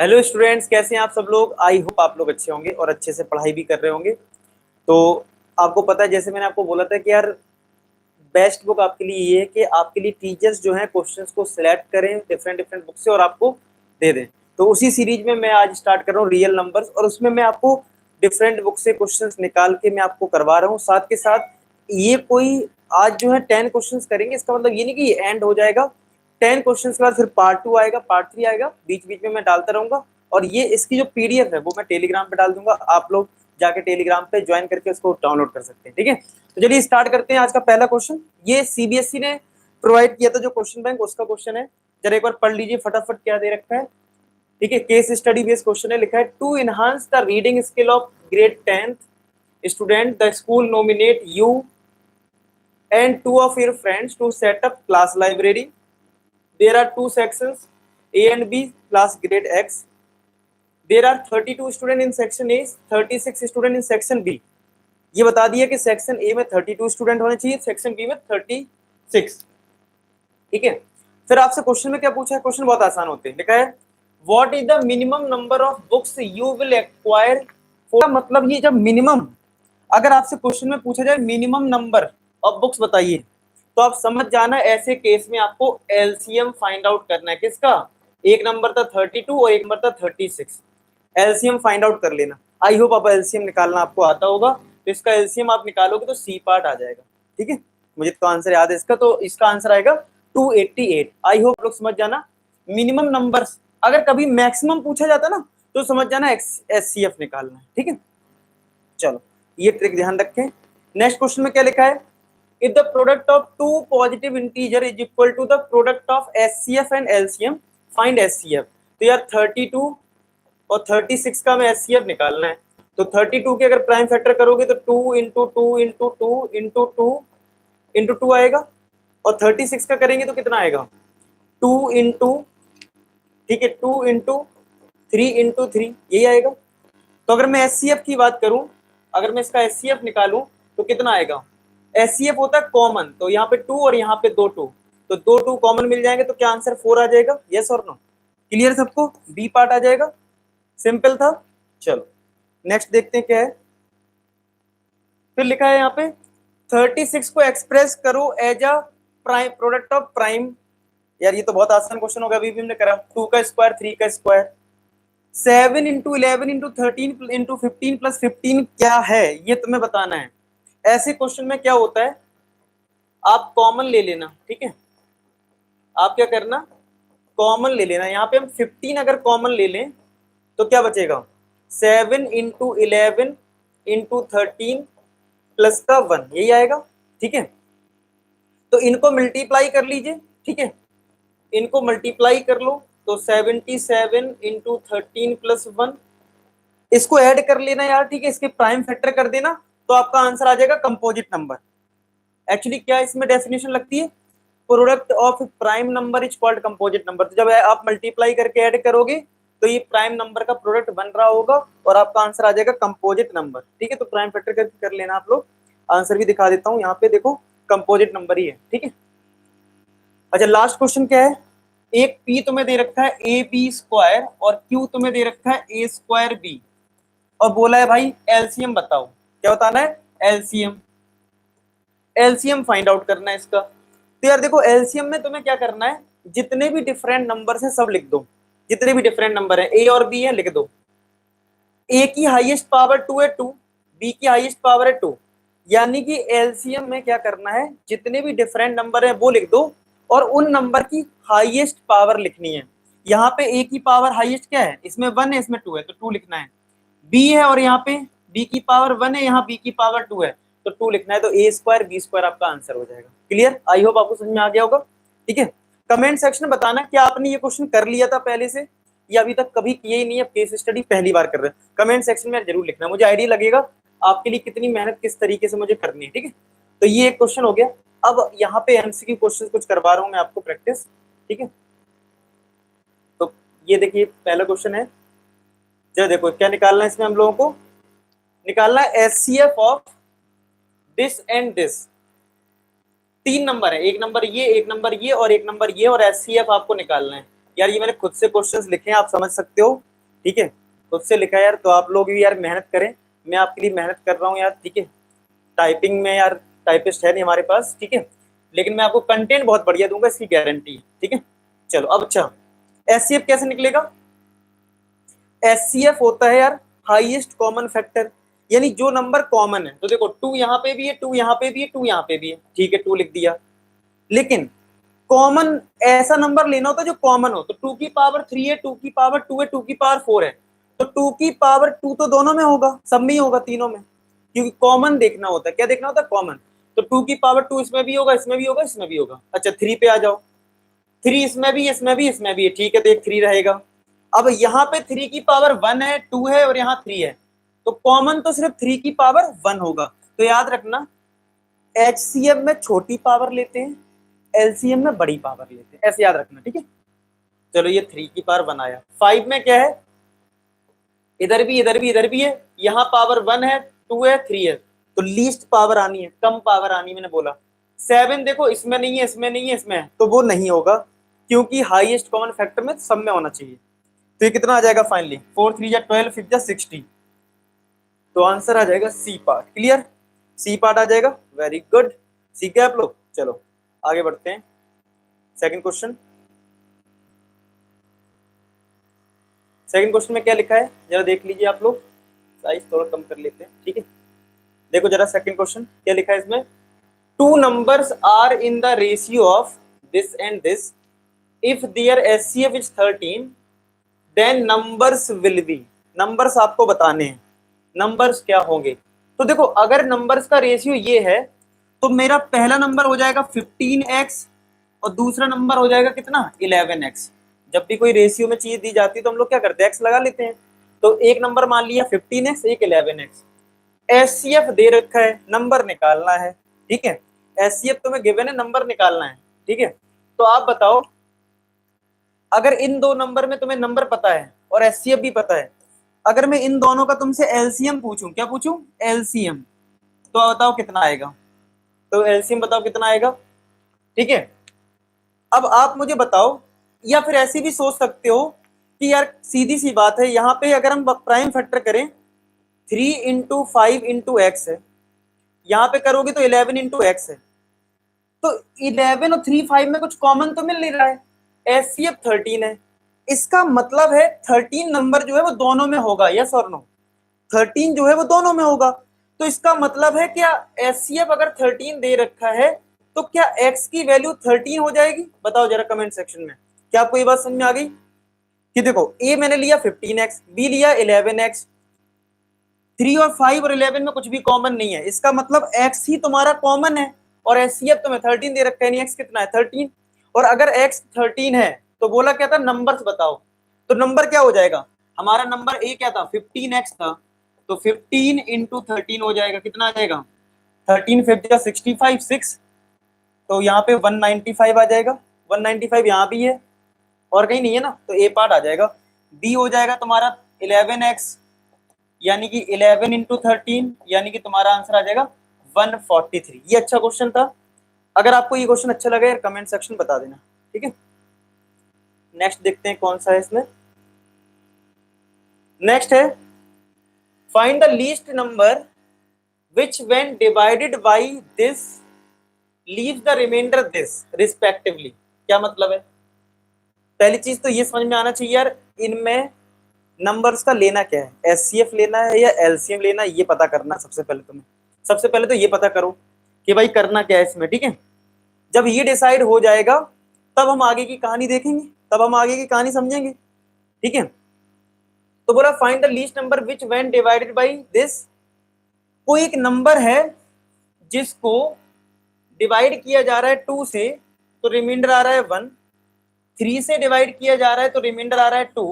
Hello students, कैसे हैं आप सब लोग। आई होप आप लोग अच्छे होंगे और अच्छे से पढ़ाई भी कर रहे होंगे। तो आपको पता है, जैसे मैंने आपको बोला था कि यार बेस्ट बुक आपके लिए ये है कि आपके लिए टीचर्स जो हैं क्वेश्चंस को सिलेक्ट करें डिफरेंट डिफरेंट बुक से और आपको दे दें। तो उसी सीरीज में मैं आज स्टार्ट कर रहा हूँ रियल नंबर्स, और उसमें मैं आपको डिफरेंट बुक से क्वेश्चंस निकाल के मैं आपको करवा रहा हूँ। साथ के साथ ये कोई आज जो है 10 क्वेश्चंस करेंगे, इसका मतलब ये नहीं कि ये एंड हो जाएगा। 10 क्वेश्चंस के बाद फिर पार्ट 2 आएगा, पार्ट 3 आएगा, बीच बीच में मैं डालता रहूंगा। और ये इसकी जो पीडीएफ है वो मैं टेलीग्राम पे डाल दूंगा, आप लोग जाके टेलीग्राम पे ज्वाइन करके उसको डाउनलोड कर सकते हैं। ठीक है, तो चलिए स्टार्ट करते हैं। आज का पहला क्वेश्चन ये सीबीएसई ने प्रोवाइड किया था, जो क्वेश्चन बैंक उसका क्वेश्चन है। जरा एक बार पढ़ लीजिए फटाफट क्या दे रखा है। ठीक है, केस स्टडी बेस्ड क्वेश्चन है। लिखा है to enhance the reading skill of grade 10th student the school nominate you and two of your friends to set up class library. There are two sections A and B class grade X. There are 32 students in section A, 36 students in section B. ये बता दिया कि section A में 32 student होने चाहिए, section B में 36। ठीक है, फिर आपसे क्वेश्चन में क्या पूछा है। क्वेश्चन बहुत आसान होते हैं। लिखा है what is the minimum number of books you will acquire for. मतलब ये जब मिनिमम, अगर आपसे क्वेश्चन में पूछा जाए मिनिमम नंबर ऑफ बुक्स बताइए, तो आप समझ जाना ऐसे केस में आपको एलसीएम फाइंड आउट करना है। किसका? एक नंबर था 32 और एक नंबर था 36। एलसीएम फाइंड आउट कर लेना। आई होप आप एलसीएम निकालना आपको आता होगा, तो इसका एलसीएम आप निकालोगे तो सी पार्ट आ जाएगा। ठीक है, मुझे तो आंसर याद है इसका, तो इसका आंसर आएगा 288। आई होप लोग समझ जाना। मिनिमम नंबर्स, अगर कभी मैक्सिमम पूछा जाता ना तो समझ जाना एचसीएफ निकालना है। ठीक है, चलो ये ट्रिक ध्यान रखें। नेक्स्ट क्वेश्चन में क्या लिखा है, if the product of two positive integer is equal to the product of SCF and LCM, find SCF। तो यार 32 और 36 का हमें SCF निकालना है। तो 32 के अगर प्राइम फैक्टर करोगे तो 2 इंटू 2 इंटू 2 इंटू 2 इंटू 2 आएगा, और 36 का करेंगे तो कितना आएगा 2 इंटू, ठीक है 2 इंटू 3 इंटू 3, यही आएगा। तो अगर मैं SCF की बात करूं, अगर मैं इसका SCF निकालूं तो कितना आएगा। SCF होता है कॉमन, तो यहाँ पे 2 और यहाँ पे 2 2, तो 2 2 कॉमन मिल जाएंगे, तो क्या आंसर 4 आ जाएगा। यस और नो, क्लियर सबको। बी पार्ट आ जाएगा, सिंपल था। चलो नेक्स्ट देखते हैं क्या है। फिर लिखा है यहाँ पे 36 को एक्सप्रेस करो as a prime product of prime. यार ये तो बहुत आसान क्वेश्चन होगा, अभी भी हमने करा। 2 का स्क्वायर 3 का square, 7 into 11 into 13 into 15 plus 15 क्या है ये तुम्हें बताना है। ऐसे क्वेश्चन में क्या होता है, आप कॉमन ले लेना। ठीक है, आप क्या करना, कॉमन ले लेना। यहाँ पे हम 15 अगर कॉमन ले लें तो क्या बचेगा 7 इंटू 11 इंटू 13 प्लस का 1, यही आएगा। ठीक है, तो इनको मल्टीप्लाई कर लीजिए। ठीक है, इनको मल्टीप्लाई कर लो तो 77 इंटू 13 प्लस 1, इसको ऐड कर लेना यार। ठीक है, इसके प्राइम फैक्टर कर देना तो आपका आंसर आ जाएगा कंपोजिट नंबर। एक्चुअली क्या इसमें डेफिनेशन लगती है, product of prime number is called composite number. तो जब आप मल्टीप्लाई करके ऐड करोगे तो ये प्राइम नंबर का प्रोडक्ट बन रहा होगा और आपका आंसर आ जाएगा कंपोजिट नंबर। ठीक है, तो प्राइम फैक्टर करके कर लेना आप लोग। आंसर भी दिखा देता हूँ यहाँ पे, देखो कंपोजिट नंबर ही है। ठीक है, अच्छा लास्ट क्वेश्चन क्या है। एक पी तुम्हें दे रखा है ए बी स्क्वायर और क्यू तुम्हें दे रखा है ए स्क्वायर बी, और बोला है भाई एलसीएम बताओ। क्या बताना है, एलसीएम। एलसीएम फाइंड आउट करना है इसका। तो यार देखो एलसीएम में तुम्हें क्या करना है, जितने भी डिफरेंट नंबर हैं सब लिख दो। जितने भी डिफरेंट नंबर हैं ए और बी है लिख दो। ए की हाईएस्ट पावर 2 है 2, बी की हाईएस्ट पावर है 2, यानी कि एलसीएम में क्या करना है, जितने भी डिफरेंट नंबर हैं वो लिख दो और उन नंबर की हाईएस्ट पावर लिखनी है। यहाँ पे ए की पावर हाईएस्ट क्या है, इसमें 1 है इसमें 2 है तो 2 लिखना है। बी है और यहाँ पे बी की पावर 1 है, यहाँ बी की पावर 2 है तो 2 लिखना है। तो ए स्क्वायर बी स्क्वायर आपका आंसर हो जाएगा। क्लियर, आई होप आपको समझ में आ गया होगा। ठीक है, कमेंट सेक्शन में बताना कि आपने ये क्वेश्चन कर लिया था पहले से या अभी तक कभी किए ही नहीं है, केस स्टडी पहली बार कर रहे हैं। कमेंट सेक्शन में जरूर लिखना, मुझे आइडिया लगेगा आपके लिए कितनी मेहनत किस तरीके से मुझे करनी है। ठीक है, तो ये एक क्वेश्चन हो गया। अब यहाँ पे एमसीक्यू क्वेश्चन कुछ करवा रहा हूँ मैं आपको प्रैक्टिस। ठीक है, तो ये देखिए पहला क्वेश्चन है। जरा देखो क्या निकालना है इसमें, हम लोगों को निकालना है HCF of this and this. 3 number है, एक नंबर ये, एक नंबर ये और एक नंबर ये, और एचसीएफ आपको निकालना है। यार ये मैंने खुद से क्वेश्चंस लिखे हैं, आप समझ सकते हो। ठीक है, खुद से लिखा है यार, तो आप लोग भी यार मेहनत करें, मैं आपके लिए मेहनत कर रहा हूँ यार, ठीक है। टाइपिंग में यार टाइपिस्ट है नहीं हमारे पास, ठीक है, लेकिन मैं आपको कंटेंट बहुत बढ़िया दूंगा, इसकी गारंटी है, ठीक है। चलो अब अच्छा, एचसीएफ कैसे निकलेगा? एचसीएफ होता है यार हाईएस्ट कॉमन फैक्टर, यानी जो नंबर कॉमन है। तो देखो 2 यहाँ पे भी है, 2 यहाँ पे भी है, 2 यहाँ पे भी है, ठीक है, 2 लिख दिया। लेकिन कॉमन ऐसा नंबर लेना होता है जो कॉमन हो, तो 2 की पावर 3 है, 2 की पावर 2 है, 2 की पावर 4 है, तो 2 की पावर 2 तो दोनों में होगा, सब में ही होगा, तीनों में, क्योंकि कॉमन देखना होता है। क्या देखना होता है? कॉमन। तो 2 की पावर 2 इसमें भी होगा, इसमें भी होगा, इसमें भी होगा। अच्छा 3 पे आ जाओ, 3 इसमें भी, इसमें भी, इसमें भी है, ठीक है, तो एक 3 रहेगा। अब यहाँ पे 3 की पावर 1 है, 2 है और यहाँ 3 है, तो कॉमन तो सिर्फ 3 की पावर 1 होगा। तो याद रखना एचसीएफ में छोटी पावर लेते हैं, एलसीएम में बड़ी पावर लेते हैं, ऐसे याद रखना, ठीक है। चलो ये 3 की पावर 1 आया। 5 में क्या है? इधर भी, इधर भी, इधर भी है, यहाँ पावर 1 है, 2 है, 3 है, तो लीस्ट पावर आनी है, कम पावर आनी, मैंने बोला। 7 देखो इसमें नहीं है, इसमें नहीं है, इसमें है, तो वो नहीं होगा, क्योंकि हाईएस्ट कॉमन फैक्टर में सब में होना चाहिए। तो ये कितना आ जाएगा फाइनली? 4 3 12 5 60, तो आंसर आ जाएगा C part. Clear? C part आ जाएगा, वेरी गुड, सीख गए आप लोग। चलो आगे बढ़ते हैं, सेकंड क्वेश्चन। सेकंड क्वेश्चन में क्या लिखा है जरा देख लीजिए आप लोग, साइज थोड़ा कम कर लेते हैं, ठीक है। देखो जरा सेकंड क्वेश्चन क्या लिखा है इसमें, 2 numbers are in the ratio of this and this, if their HCF is 13 then numbers will be, numbers आपको बताने हैं, नंबर्स क्या होंगे। तो देखो अगर नंबर्स का रेशियो ये है, तो मेरा पहला नंबर हो जाएगा 15x और दूसरा नंबर हो जाएगा कितना? 11x। जब भी कोई रेशियो में चीज दी जाती है तो हम लोग क्या करते हैं? x लगा लेते हैं। तो एक नंबर मान लिया 15x, एक 11x। एचसीएफ दे रखा है, नंबर निकालना है, ठीक है। एचसीएफ तुम्हें गिवन है, नंबर निकालना है, ठीक है। तो आप बताओ, अगर इन दो नंबर में तुम्हें नंबर पता है और एचसीएफ भी पता है, अगर मैं इन दोनों का तुमसे एलसीएम पूछूं, क्या पूछूं? एलसीएम, तो बताओ कितना आएगा? तो एलसीएम बताओ कितना आएगा, ठीक है। अब आप मुझे बताओ, या फिर ऐसी भी सोच सकते हो कि यार सीधी सी बात है, यहाँ पे अगर हम प्राइम फैक्टर करें 3 इंटू 5 इंटू एक्स है, यहाँ पे करोगे तो 11 इंटू एक्स है, तो 11 और 3 5 में कुछ कॉमन तो मिल नहीं रहा है, एचसीएफ 13 है, इसका मतलब है 13 नंबर जो है वो दोनों में होगा, यस और नो? 13 जो है वो दोनों में होगा, तो इसका मतलब है क्या एचसीएफ अगर 13 दे रखा है तो क्या x की वैल्यू 13 हो जाएगी? बताओ जरा कमेंट सेक्शन में, क्या आपको ये बात समझ में आ गई? कि देखो a मैंने लिया 15x, b लिया 11x, 3 और 5 और 11 में कुछ भी कॉमन नहीं है, इसका मतलब x ही तुम्हारा कॉमन है, और एचसीएफ तुम्हें 13 दे रखा है, नहीं x कितना है? 13। और अगर x 13 है तो बोला क्या था? नंबर्स बताओ, तो नंबर क्या हो जाएगा? हमारा नंबर a क्या था? 15x था, तो 15 इंटू 13 हो जाएगा, कितना आ जाएगा? 13 5 65 6, तो यहाँ पे 195 आ जाएगा। 195 यहाँ भी है और कहीं नहीं है ना, तो ए पार्ट आ जाएगा। बी हो जाएगा तुम्हारा 11x, यानी कि 11 इंटू 13, यानी कि तुम्हारा आंसर आ जाएगा 143। ये अच्छा क्वेश्चन था, अगर आपको ये क्वेश्चन अच्छा लगा यार कमेंट सेक्शन बता देना, ठीक है। नेक्स्ट देखते हैं कौन सा है इसमें। नेक्स्ट है find the least number which when divided by this leaves the remainder this respectively. क्या मतलब है? पहली चीज तो ये समझ में आना चाहिए यार, इनमें नंबर्स का लेना क्या है, एचसीएफ लेना है या एलसीएम लेना है, ये पता करना सबसे पहले तुम्हें। सबसे पहले तो ये पता करो कि भाई करना क्या है इसमें, ठीक है। जब ये डिसाइड हो जाएगा तब हम आगे की कहानी देखेंगे, तब हम आगे की कहानी समझेंगे, ठीक है। तो बोला find the least number which when divided by this, कोई एक नंबर है जिसको डिवाइड किया जा रहा है 2 से तो रिमाइंडर आ रहा है 1, 3 से डिवाइड किया जा रहा है तो रिमाइंडर आ रहा है 2,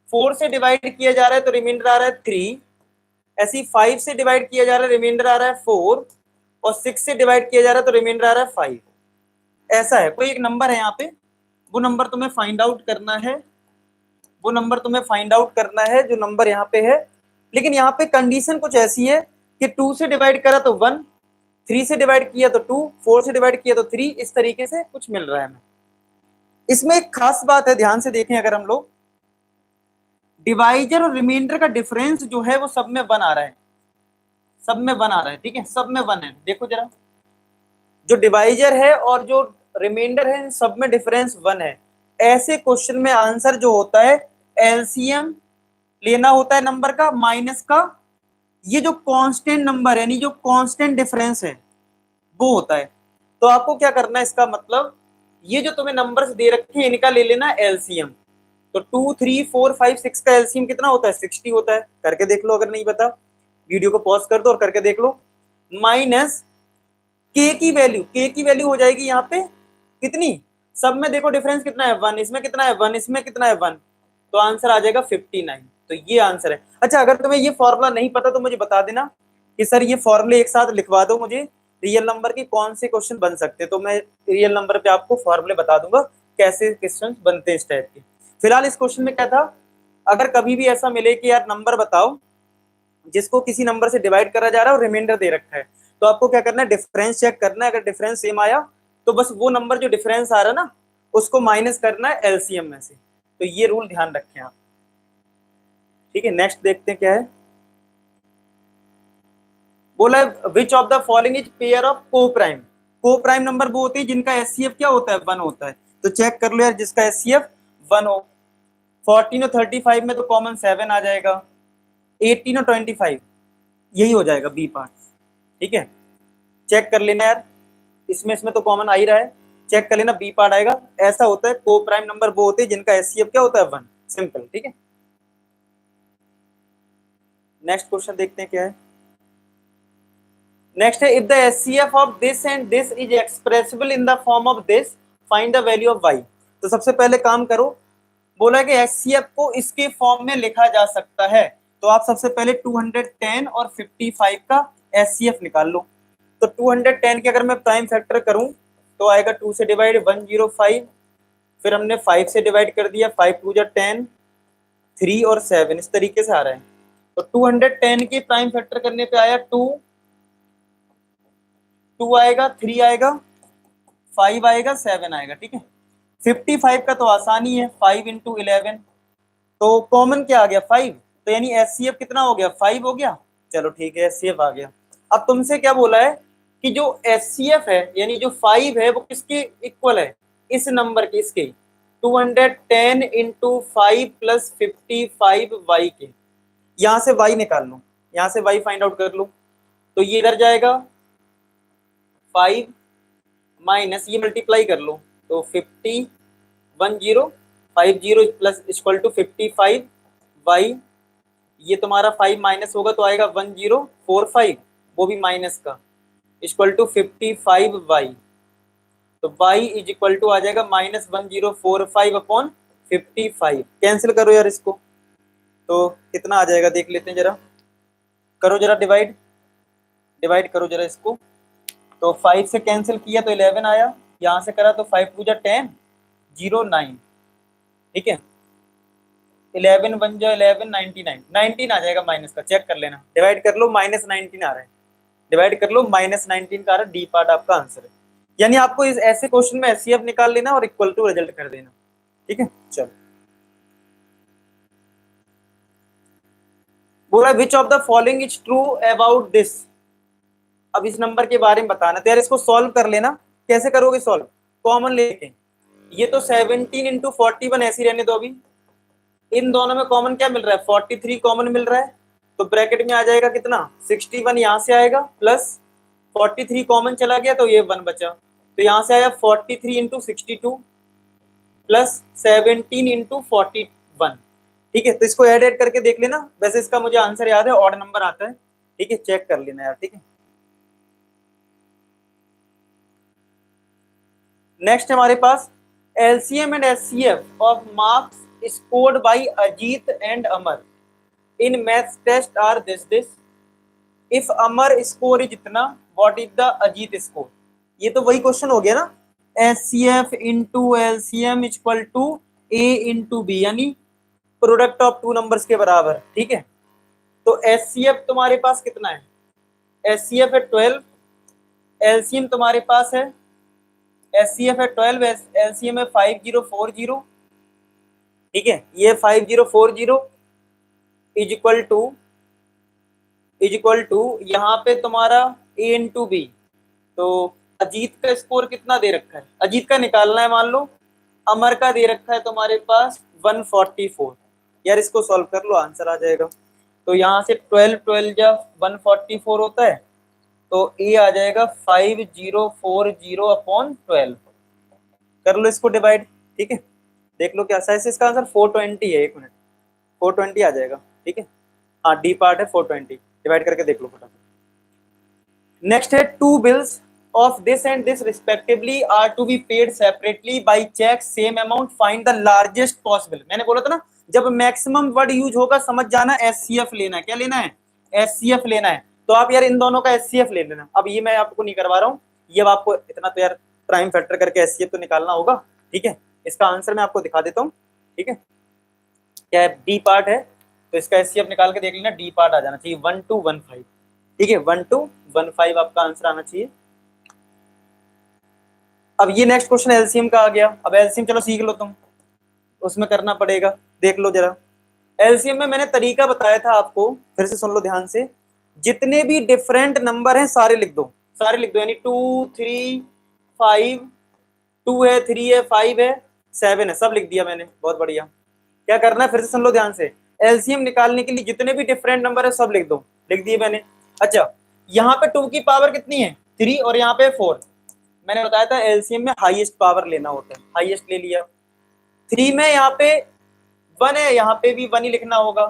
4 से डिवाइड किया जा रहा है तो रिमाइंडर आ रहा है 3, ऐसी 5 से डिवाइड किया जा रहा है रिमाइंडर आ रहा है 4, और 6 से डिवाइड किया जा रहा है तो रिमाइंडर आ रहा है 5। ऐसा है, कोई एक नंबर है यहाँ पे, वो नंबर तुम्हें फाइंड आउट करना है, वो नंबर तुम्हें फाइंड आउट करना है जो नंबर यहाँ पे है। लेकिन यहाँ पे कंडीशन कुछ ऐसी है कि 2 से डिवाइड करा तो 1, 3 से डिवाइड किया तो 2, 4 से डिवाइड किया तो 3, इस तरीके से कुछ मिल रहा है हमें। इसमें एक खास बात है, ध्यान से देखें अगर हम लोग, डिवाइजर और रिमाइंडर का डिफरेंस जो है वो सब में 1 आ रहा है, सब में 1 आ रहा है, ठीक है, सब में 1 है। देखो जरा, जो डिवाइजर है और जो रिमाइंडर है, सब में डिफरेंस 1 है। ऐसे क्वेश्चन में आंसर जो होता है एलसीएम लेना होता है नंबर का माइनस का ये जो कांस्टेंट नंबर है, यानी जो कांस्टेंट डिफरेंस है वो होता है। तो आपको क्या करना है, इसका मतलब ये जो तुम्हें नंबर्स दे रखे हैं इनका ले लेना एलसीएम। तो 2 3 4 5 6 का एलसीएम कितना होता है, 60 होता है। करके देख लो, अगर नहीं पता वीडियो को पॉज कर दो और करके देख लो। माइनस के की वैल्यू, के की वैल्यू हो जाएगी यहाँ पे कितनी, सब में देखो डिफरेंस कितना है 1, इसमें कितना है 1, इसमें कितना है 1, तो आंसर आ जाएगा 59। तो ये आंसर है। अच्छा, अगर तुम्हें ये फॉर्मूला नहीं पता तो मुझे बता देना कि सर ये फॉर्मूले एक साथ लिखवा दो मुझे, रियल नंबर के कौन से क्वेश्चन बन सकते हैं, तो मैं रियल नंबर पे आपको फॉर्मूले बता दूंगा कैसे क्वेश्चन बनते हैं इस टाइप के। फिलहाल इस क्वेश्चन में क्या था, अगर कभी भी ऐसा मिले कि यार नंबर बताओ जिसको किसी नंबर से डिवाइड करा जा रहा है और रिमाइंडर दे रखा है, तो आपको क्या करना है, डिफरेंस चेक करना है। अगर डिफरेंस सेम आया तो बस वो नंबर जो डिफरेंस आ रहा है ना उसको माइनस करना है एलसीएम में से। तो ये रूल ध्यान रखें आप, ठीक है। नेक्स्ट देखते हैं क्या है, बोला है which of the following is pair of को प्राइम। को प्राइम नंबर वो होते हैं जिनका एचसीएफ क्या होता है 1 होता है। तो चेक कर लो यार, जिसका एचसीएफ 1 हो। 14 और 35 में तो कॉमन 7 आ जाएगा, 18 और 25 यही हो जाएगा बी पार्ट, ठीक है। चेक कर लेना यार, इसमें तो कॉमन आ ही रहा है, चेक कर लेना बी पार्ट आएगा। ऐसा होता है, को प्राइम नंबर वो होते हैं जिनका एचसीएफ क्या होता है 1, सिंपल, ठीक है। नेक्स्ट क्वेश्चन देखते हैं क्या है। नेक्स्ट है, if the HCF of this and this is expressible in the form of this, find the value of y. तो सबसे पहले काम करो, बोला कि एचसीएफ को इसके फॉर्म में लिखा जा सकता है, तो आप सबसे पहले 210 और 55 का एचसीएफ निकाल लो। तो 210 के अगर मैं प्राइम फैक्टर करूं तो आएगा 2 से डिवाइड 105, फिर हमने 5 से डिवाइड कर दिया, 5 2 जा 10, 3 और 7 इस तरीके से आ रहा है। तो 210 के प्राइम फैक्टर करने पे आया 2 आएगा, 3 आएगा, 5 आएगा, 7 आएगा, ठीक है। 55 का तो आसानी है, 5 इंटू 11, तो कॉमन क्या आ गया 5, तो यानी एचसीएफ कितना हो गया 5 हो गया। चलो ठीक है, एचसीएफ आ गया। अब तुमसे क्या बोला है कि जो एचसीएफ है यानी जो 5 है वो किसके इक्वल है, इस नंबर के, इसके 210 इंटू 5 प्लस 55 वाई के। यहां से वाई निकाल लो, यहां से वाई फाइंड आउट कर लो। तो ये इधर जाएगा 5 माइनस ये मल्टीप्लाई कर लो, तो 50 प्लस इक्वल टू 55 वाई, ये तुम्हारा 5 माइनस होगा तो आएगा 1045, वो भी माइनस का, इक्वल टू 55 वाई। तो वाई इज इक्वल टू आ जाएगा माइनस 1045 अपॉन 55। कैंसिल करो यार इसको, तो कितना आ जाएगा देख लेते हैं जरा, करो जरा डिवाइड, करो जरा इसको। तो 5 से कैंसिल किया तो 11 आया, यहाँ से करा तो 5 2 जा 10, 0 9, ठीक है। 11 1 जा 11 99, 19 आ जाएगा माइनस का, चेक कर लेना, डिवाइड कर लो, माइनस 19 आ रहा है, डिवाइड कर लो, माइनस 19 का आ रहा है, डी पार्ट आपका आंसर है। यानी आपको इस ऐसे क्वेश्चन में एचसीएफ निकाल लेना और इक्वल टू रिजल्ट कर देना, ठीक है। चलो, बोला which of the following is true about this. अब इस नंबर के बारे में बताना, तो यार इसको सॉल्व कर लेना। कैसे करोगे सॉल्व, कॉमन लेके, ये तो 17 इंटू 41 ऐसी रहने दो अभी, इन दोनों में कॉमन क्या मिल रहा है 43 कॉमन मिल रहा है, तो ब्रैकेट में आ जाएगा कितना 61 यहाँ से आएगा, प्लस 43 कॉमन चला गया तो ये 1 बचा, तो यहाँ से आया 43 इंटू 62 प्लस 17 इंटू 41, ठीक है। तो इसको ऐड करके देख लेना, वैसे इसका मुझे आंसर याद है, ऑड नंबर आता है, ठीक है, चेक कर लेना यार, ठीक है। नेक्स्ट हमारे पास LCM and HCF of marks scored by Ajit and Amar in maths test are this. If Amar score is इतना, what is the Ajit score. ये तो वही क्वेश्चन हो गया ना, HCF into LCM equal to A into B, यानी प्रोडक्ट ऑफ टू नंबर्स के बराबर, ठीक है। तो एचसीएफ तुम्हारे पास कितना है, एचसीएफ है 12, एलसीएम तुम्हारे पास है, एचसीएफ है 12, एलसीएम है 5040, ठीक है, ये 5040, इज इक्वल टू यहाँ पे तुम्हारा a इंटू बी। तो अजीत का स्कोर कितना दे रखा है, अजीत का निकालना है, मान लो अमर का दे रखा है तुम्हारे पास 144। यार इसको सॉल्व कर लो, आंसर आ जाएगा। तो यहाँ से 12 12 जब 144 होता है तो ए आ जाएगा 5040/12। कर लो इसको डिवाइड, ठीक है, देख लो क्या आंसर है। इसका आंसर 420 है। 1 मिनट, 420 आ जाएगा, ठीक है। हाँ डी पार्ट है 420, डिवाइड करके देख लो फटाफट। नेक्स्ट है two bills of this and this respectively are to be paid separately by cheque same amount, find the largest possible. मैंने बोला था ना जब मैक्सिमम वर्ड यूज होगा समझ जाना एचसीएफ लेना है। क्या लेना है, एचसीएफ लेना है। तो आप यार इन दोनों का एचसीएफ ले लेना। अब ये मैं आपको नहीं करवा रहा हूँ, ये अब आपको इतना तो यार प्राइम फैक्टर करके एचसीएफ तो निकालना होगा, ठीक है। इसका आंसर मैं आपको दिखा देता हूँ, ठीक है। क्या है, डी पार्ट है तो इसका एचसीएफ निकाल के देख लेना, डी पार्ट आ जाना चाहिए 1215, ठीक है। 1215 आपका आंसर आना चाहिए। अब ये नेक्स्ट क्वेश्चन एलसीएम का आ गया। अब एलसीएम चलो सीख लो तुम, उसमें करना पड़ेगा, देख लो जरा। एलसीएम में मैंने तरीका बताया था आपको, फिर से सुन लो ध्यान से। जितने भी डिफरेंट नंबर हैं सारे लिख दो, सारे लिख दो, यानी 2 3 5, 2 है, 3 है, 5 है, 7 है, सब लिख दिया मैंने, बहुत बढ़िया। क्या करना है फिर से सुन लो ध्यान से। एलसीएम निकालने के लिए जितने भी डिफरेंट नंबर है सब लिख दो, लिख दिए मैंने। अच्छा, यहाँ पे 2 की पावर कितनी है, 3, और यहाँ पे 4। मैंने बताया था एलसीएम में हाईएस्ट पावर लेना होता है, हाईएस्ट ले लिया। 3 में यहाँ पे 1 है, यहाँ पे भी 1 ही लिखना होगा।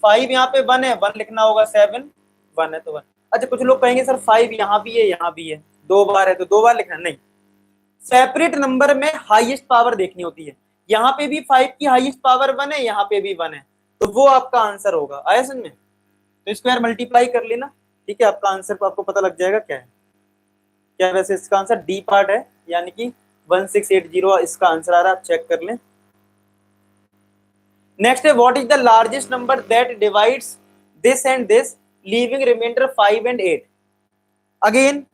5 यहाँ पे 1 है, 1 लिखना होगा। 7 1 है तो 1। अच्छा, कुछ लोग कहेंगे सर 5 यहाँ भी है, यहाँ भी है, 2 बार है तो 2 बार लिखना, नहीं। सेपरेट नंबर में हाईएस्ट पावर देखनी होती है। यहाँ पे भी 5 की हाईएस्ट पावर 1 है, यहाँ पे भी 1 है, तो वो आपका आंसर होगा। आया समझ में? तो इसको यार मल्टीप्लाई कर लेना, ठीक है, आपका आंसर को आपको पता लग जाएगा क्या है। क्या वैसे इसका आंसर डी पार्ट है, यानी कि 1680 इसका आंसर आ रहा है, आप चेक कर लें। नेक्स्ट है what is the largest number that divides this and this leaving remainder 5 and 8। Again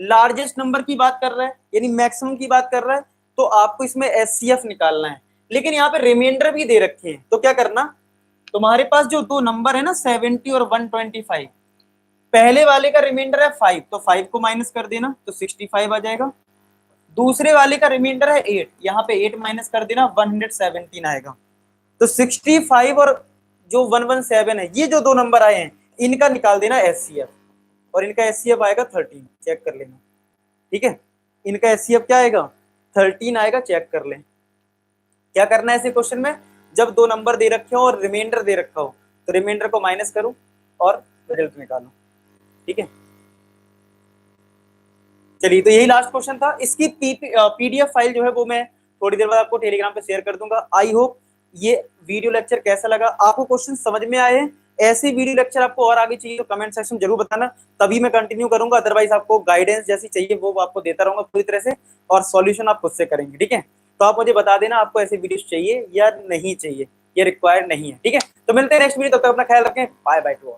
largest number की बात कर रहा है, यानी मैक्सिमम की बात कर रहा है, तो आपको इसमें एचसीएफ निकालना है। लेकिन यहाँ पे रिमाइंडर भी दे रखे हैं, तो क्या करना, तुम्हारे पास जो दो नंबर है ना 70 और 125, पहले वाले का रिमाइंडर है 5, तो 5 को माइनस कर देना तो 65 आ जाएगा। दूसरे वाले का रिमाइंडर है 8, यहाँ पे 8 माइनस कर देना 117 आएगा। तो 65 और जो 117 है, ये जो दो नंबर आए हैं इनका निकाल देना एचसीएफ, और इनका एचसीएफ आएगा 13, चेक कर लेना, ठीक है। इनका एचसीएफ क्या आएगा, 13 आएगा, चेक कर लें। क्या करना है ऐसे क्वेश्चन में, जब दो नंबर दे रखे हो और रिमाइंडर दे रखा हो तो रिमाइंडर को माइनस करो और रिजल्ट निकालो, ठीक है। चलिए, तो यही लास्ट क्वेश्चन था। इसकी पीडीएफ फाइल जो है वो मैं थोड़ी देर बाद आपको टेलीग्राम पे शेयर कर दूंगा। आई होप ये वीडियो लेक्चर कैसा लगा, आपको क्वेश्चन समझ में आए हैं। ऐसे वीडियो लेक्चर आपको और आगे चाहिए तो कमेंट सेक्शन जरूर बताना, तभी मैं कंटिन्यू करूंगा। अदरवाइज आपको गाइडेंस जैसी चाहिए वो आपको देता रहूंगा पूरी तरह से, और सॉल्यूशन आप खुद से करेंगे, ठीक है। तो आप मुझे बता देना आपको ऐसे वीडियोस चाहिए या नहीं चाहिए, ये रिक्वायर्ड नहीं है, ठीक है। तो मिलते हैं नेक्स्ट वीडियो, तब तक अपना ख्याल रखें, बाय बाय टू ऑल।